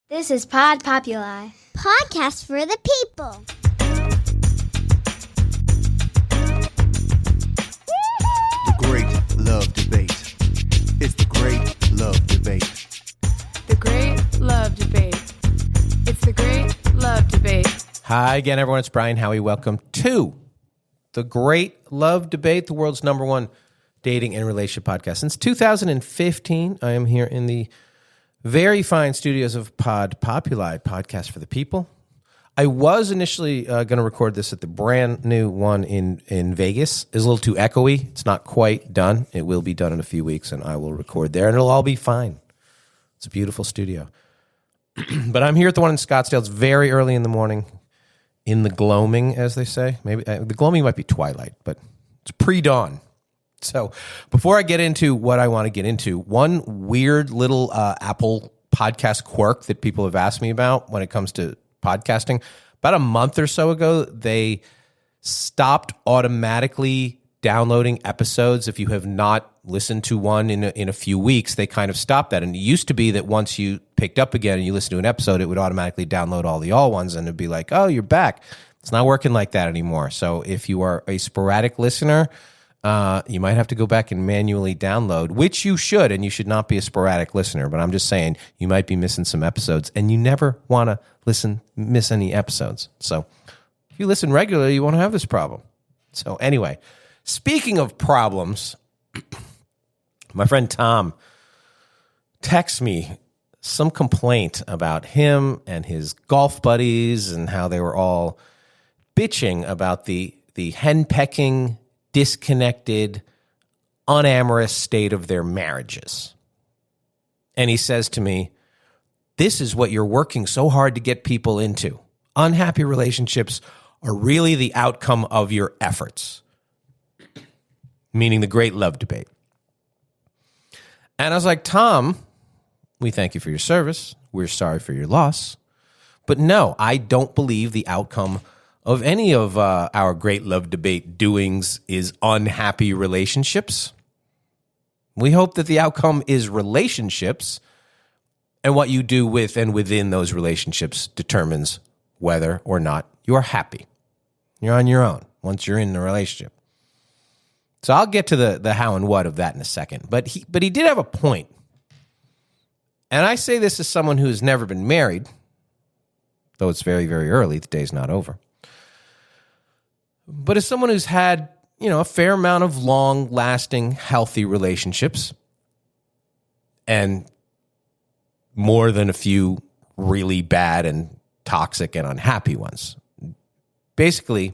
This is Pod Populi. Podcast for the people. The Great Love Debate. It's the Great Love Debate. The Great Love Debate. It's the Great Love Debate. Hi again, everyone. It's Brian Howie. Welcome to the Great Love Debate, the world's number one dating and relationship podcast. Since 2015, I am here in the very fine studios of Pod Populi, podcast for the people. I was initially going to record this at the brand new one in Vegas. It's a little too echoey. It's not quite done. It will be done in a few weeks, and I will record there, and it'll all be fine. It's a beautiful studio. But I'm here at the one in Scottsdale. It's very early in the morning, in the gloaming, as they say. Maybe the gloaming might be twilight, but it's pre-dawn. So before I get into what I want to get into, one weird little Apple podcast quirk that people have asked me about when it comes to podcasting. About a month or so ago, they stopped automatically downloading episodes. If you have not listened to one in a few weeks, they kind of stopped that. And it used to be that once you picked up again and you listened to an episode, it would automatically download all the all ones and it'd be like, oh, you're back. It's not working like that anymore. So if you are a sporadic listener, you might have to go back and manually download, which you should, and you should not be a sporadic listener. But I'm just saying you might be missing some episodes, and you never want to miss any episodes. So if you listen regularly, you won't have this problem. So anyway, speaking of problems, my friend Tom texts me some complaint about him and his golf buddies and how they were all bitching about the henpecking, disconnected, unamorous state of their marriages. And he says to me, this is what you're working so hard to get people into. Unhappy relationships are really the outcome of your efforts. Meaning the Great Love Debate. And I was like, Tom, we thank you for your service. We're sorry for your loss. But no, I don't believe the outcome of any of our Great Love Debate doings is unhappy relationships. We hope that the outcome is relationships, and what you do with and within those relationships determines whether or not you're happy. You're on your own once you're in a relationship. So I'll get to the how and what of that in a second. But he did have a point. And I say this as someone who's never been married, though it's very, very early. The day's not over. But as someone who's had, a fair amount of long-lasting, healthy relationships and more than a few really bad and toxic and unhappy ones. Basically,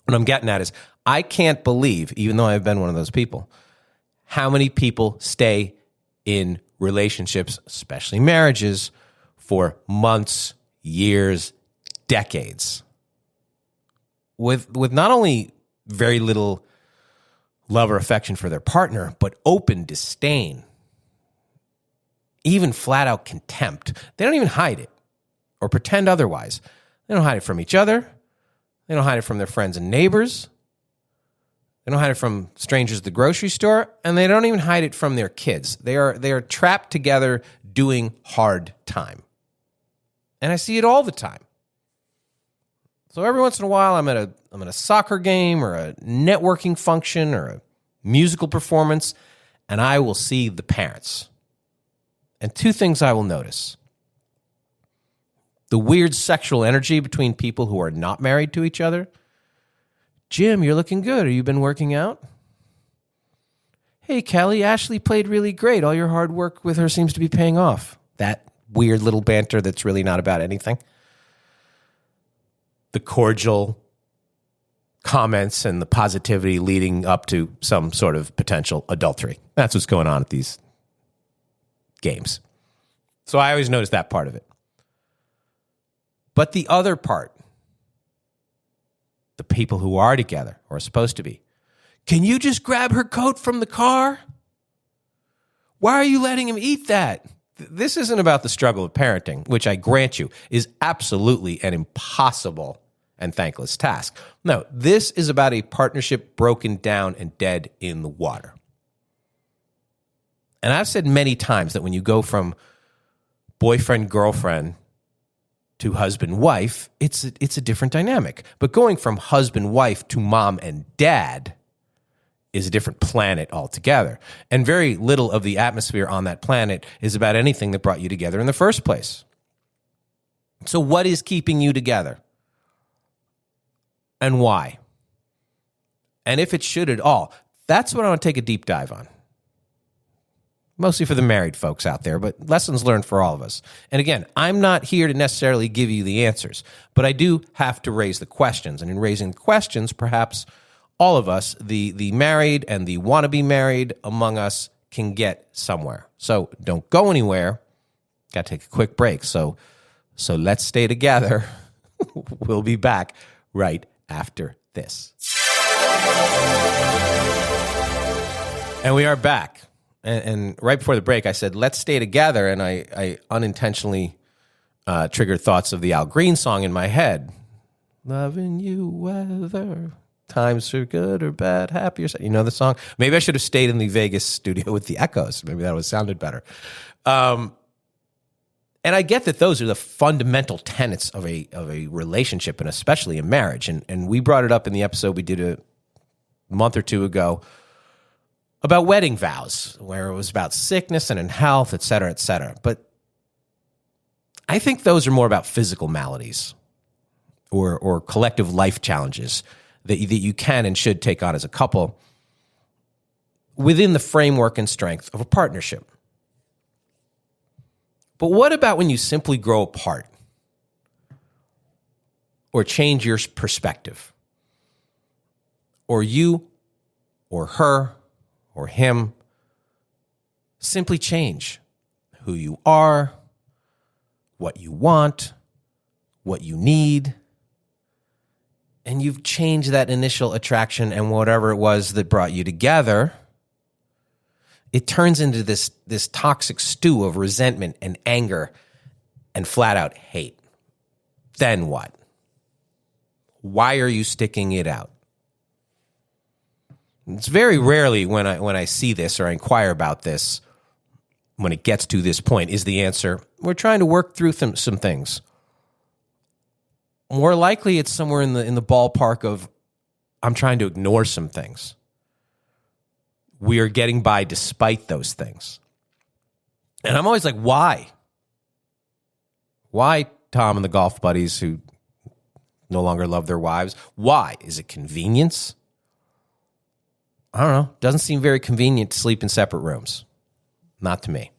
what I'm getting at is I can't believe, even though I've been one of those people, how many people stay in relationships, especially marriages, for months, years, decades. With not only very little love or affection for their partner, but open disdain, even flat out contempt. They don't even hide it or pretend otherwise. They don't hide it from each other. They don't hide it from their friends and neighbors. They don't hide it from strangers at the grocery store, and they don't even hide it from their kids. They are trapped together doing hard time. And I see it all the time. So every once in a while, I'm at a soccer game or a networking function or a musical performance, and I will see the parents. And two things I will notice. The weird sexual energy between people who are not married to each other. Jim, you're looking good. Have you been working out? Hey, Kelly, Ashley played really great. All your hard work with her seems to be paying off. That weird little banter that's really not about anything. The cordial comments and the positivity leading up to some sort of potential adultery. That's what's going on at these games. So I always notice that part of it. But the other part, the people who are together or are supposed to be, can you just grab her coat from the car? Why are you letting him eat that? This isn't about the struggle of parenting, which I grant you is absolutely an impossible and thankless task. No, this is about a partnership broken down and dead in the water. And I've said many times that when you go from boyfriend, girlfriend to husband, wife, it's a different dynamic. But going from husband, wife to mom and dad is a different planet altogether. And very little of the atmosphere on that planet is about anything that brought you together in the first place. So what is keeping you together? And why? And if it should at all, that's what I want to take a deep dive on. Mostly for the married folks out there, but lessons learned for all of us. And again, I'm not here to necessarily give you the answers, but I do have to raise the questions. And in raising the questions, perhaps all of us, the married and the wannabe married among us, can get somewhere. So don't go anywhere. Got to take a quick break. So let's stay together. We'll be back right after this. And we are back. And right before the break, I said, let's stay together. And I unintentionally triggered thoughts of the Al Green song in my head. Loving you, whether times are good or bad, happy or sad. You know the song? Maybe I should have stayed in the Vegas studio with the echoes. Maybe that would have sounded better. And I get that those are the fundamental tenets of a relationship, and especially a marriage. And we brought it up in the episode we did a month or two ago about wedding vows, where it was about sickness and in health, et cetera, et cetera. But I think those are more about physical maladies or collective life challenges that you can and should take on as a couple within the framework and strength of a partnership. But what about when you simply grow apart or change your perspective? Or you or her or him simply change who you are, what you want, what you need, and you've changed that initial attraction and whatever it was that brought you together. It turns into this toxic stew of resentment and anger and flat out hate. Then what? Why are you sticking it out? It's very rarely when I see this or I inquire about this, when it gets to this point, is the answer, we're trying to work through some things. More likely it's somewhere in the ballpark of, I'm trying to ignore some things. We are getting by despite those things. And I'm always like, why? Why Tom and the golf buddies who no longer love their wives? Why? Is it convenience? I don't know. Doesn't seem very convenient to sleep in separate rooms. Not to me.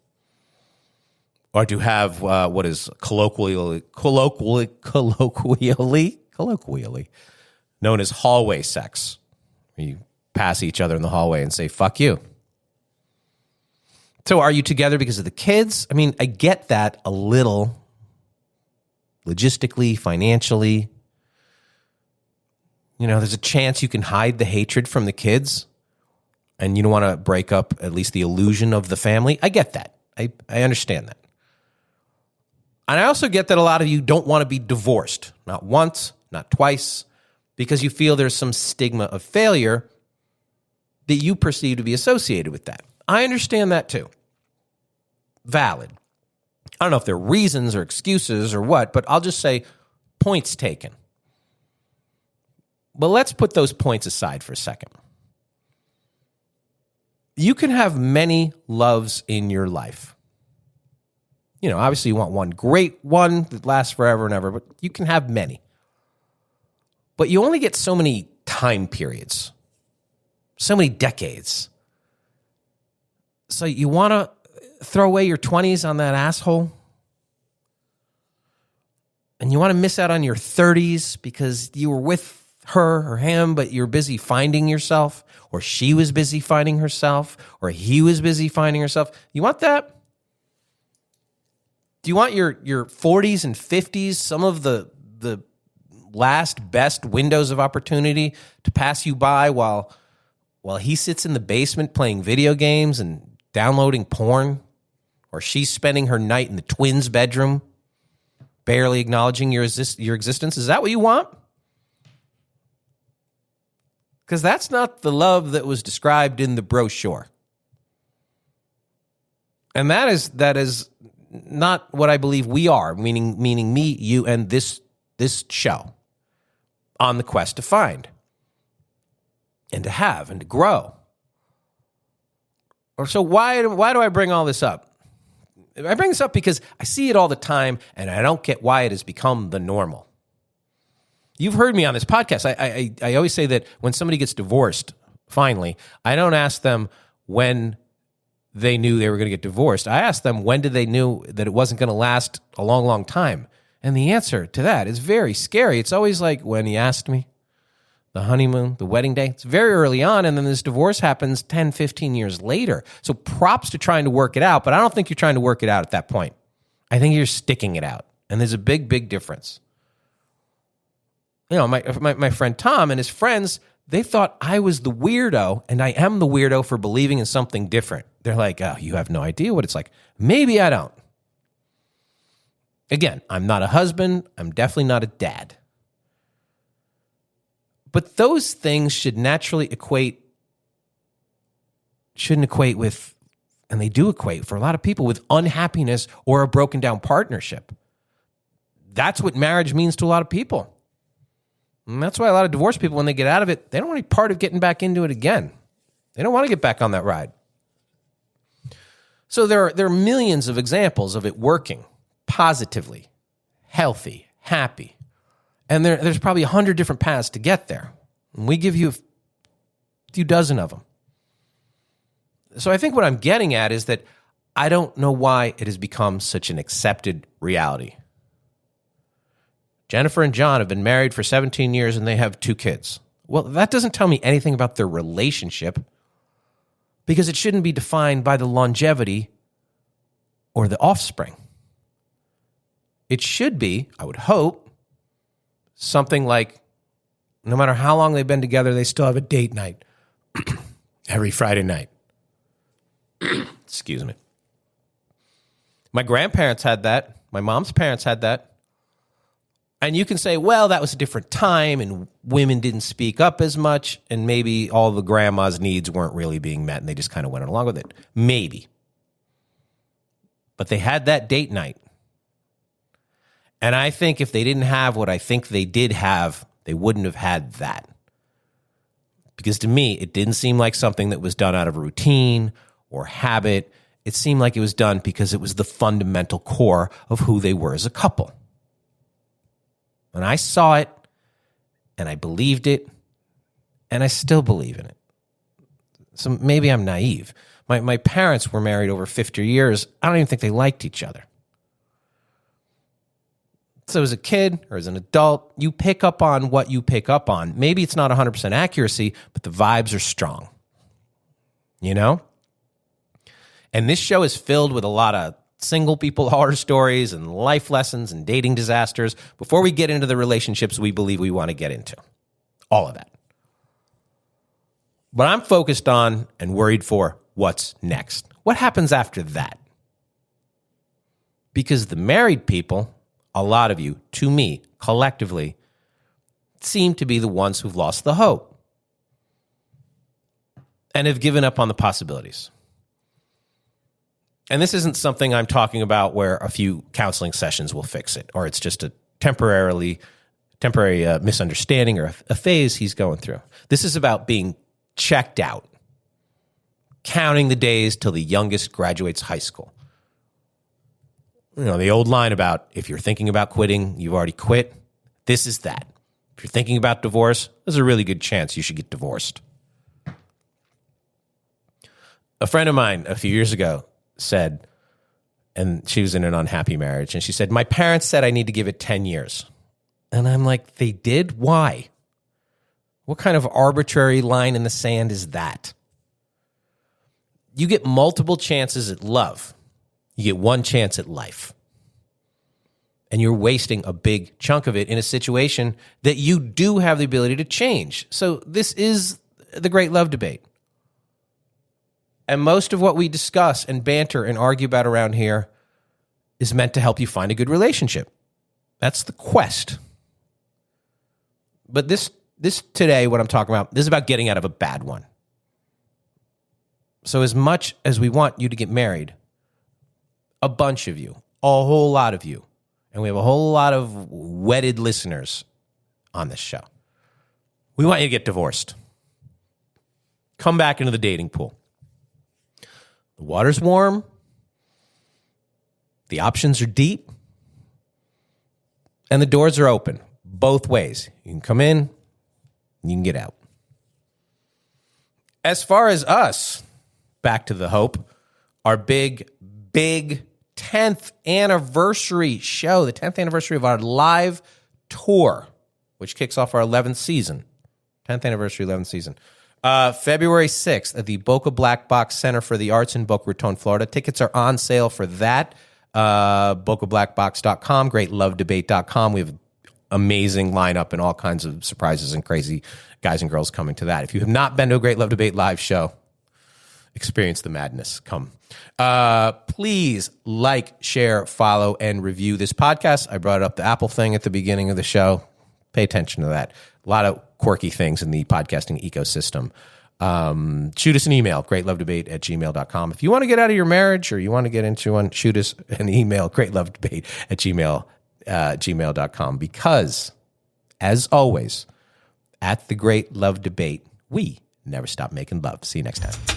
Or to have what is colloquially known as hallway sex. You pass each other in the hallway and say, fuck you. So are you together because of the kids? I mean, I get that a little logistically, financially. You know, there's a chance you can hide the hatred from the kids and you don't want to break up at least the illusion of the family. I get that. I understand that. And I also get that a lot of you don't want to be divorced. Not once, not twice, because you feel there's some stigma of failure that you perceive to be associated with that. I understand that too. Valid. I don't know if they're reasons or excuses or what, but I'll just say points taken. But let's put those points aside for a second. You can have many loves in your life. You know, obviously you want one great one that lasts forever and ever, but you can have many. But you only get so many time periods, so many decades. So you want to throw away your 20s on that asshole? And you want to miss out on your 30s because you were with her or him, but you're busy finding yourself, or she was busy finding herself, or he was busy finding herself. You want that? Do you want your 40s and 50s, some of the last best windows of opportunity to pass you by while he sits in the basement playing video games and downloading porn, or she's spending her night in the twins' bedroom, barely acknowledging your existence? Is that what you want? Because that's not the love that was described in the brochure. And that is not what I believe we are, meaning me, you, and this show, on the quest to find and to have and to grow. Or so why do I bring all this up? I bring this up because I see it all the time, and I don't get why it has become the normal. You've heard me on this podcast. I always say that when somebody gets divorced, finally, I don't ask them when they knew they were going to get divorced. I ask them when did they knew that it wasn't going to last a long, long time. And the answer to that is very scary. It's always like when he asked me, the honeymoon, the wedding day. It's very early on, and then this divorce happens 10, 15 years later. So props to trying to work it out, but I don't think you're trying to work it out at that point. I think you're sticking it out, and there's a big, big difference. You know, my friend Tom and his friends, they thought I was the weirdo, and I am the weirdo for believing in something different. They're like, oh, you have no idea what it's like. Maybe I don't. Again, I'm not a husband. I'm definitely not a dad. But those things shouldn't equate with, and they do equate for a lot of people, with unhappiness or a broken down partnership. That's what marriage means to a lot of people. And that's why a lot of divorced people, when they get out of it, they don't want any part of getting back into it again. They don't want to get back on that ride. So there are millions of examples of it working positively, healthy, happy. And there's probably 100 different paths to get there. And we give you a few dozen of them. So I think what I'm getting at is that I don't know why it has become such an accepted reality. Jennifer and John have been married for 17 years and they have 2 kids. Well, that doesn't tell me anything about their relationship, because it shouldn't be defined by the longevity or the offspring. It should be, I would hope, something like, no matter how long they've been together, they still have a date night every Friday night. Excuse me. My grandparents had that. My mom's parents had that. And you can say, well, that was a different time and women didn't speak up as much and maybe all the grandma's needs weren't really being met and they just kind of went along with it. Maybe. But they had that date night. And I think if they didn't have what I think they did have, they wouldn't have had that. Because to me, it didn't seem like something that was done out of routine or habit. It seemed like it was done because it was the fundamental core of who they were as a couple. And I saw it, and I believed it, and I still believe in it. So maybe I'm naive. My parents were married over 50 years. I don't even think they liked each other. So as a kid or as an adult, you pick up on what you pick up on. Maybe it's not 100% accuracy, but the vibes are strong. You know? And this show is filled with a lot of single people horror stories and life lessons and dating disasters before we get into the relationships we believe we want to get into. All of that. But I'm focused on and worried for what's next. What happens after that? Because the married people, a lot of you, to me, collectively, seem to be the ones who've lost the hope and have given up on the possibilities. And this isn't something I'm talking about where a few counseling sessions will fix it, or it's just a temporary misunderstanding or a phase he's going through. This is about being checked out, counting the days till the youngest graduates high school. You know, the old line about if you're thinking about quitting, you've already quit. This is that. If you're thinking about divorce, there's a really good chance you should get divorced. A friend of mine a few years ago said, and she was in an unhappy marriage, and she said, my parents said I need to give it 10 years. And I'm like, they did? Why? What kind of arbitrary line in the sand is that? You get multiple chances at love. You get one chance at life. And you're wasting a big chunk of it in a situation that you do have the ability to change. So this is the great love debate. And most of what we discuss and banter and argue about around here is meant to help you find a good relationship. That's the quest. But this today, what I'm talking about, this is about getting out of a bad one. So as much as we want you to get married, a bunch of you, a whole lot of you, and we have a whole lot of wedded listeners on this show. We want you to get divorced. Come back into the dating pool. The water's warm. The options are deep. And the doors are open both ways. You can come in, you can get out. As far as us, back to the hope, our big 10th anniversary show, the 10th anniversary of our live tour, which kicks off our 11th season. 10th anniversary, 11th season. February 6th at the Boca Black Box Center for the Arts in Boca Raton, Florida. Tickets are on sale for that. BocaBlackBox.com, GreatLoveDebate.com. We have amazing lineup and all kinds of surprises and crazy guys and girls coming to that. If you have not been to a Great Love Debate live show, experience the madness. Come. Please like, share, follow, and review this podcast. I brought up the Apple thing at the beginning of the show. Pay attention to that. A lot of quirky things in the podcasting ecosystem. Shoot us an email, greatlovedebate@gmail.com. If you want to get out of your marriage or you want to get into one, shoot us an email, greatlovedebate@gmail.com. Because, as always, at the Great Love Debate, we never stop making love. See you next time.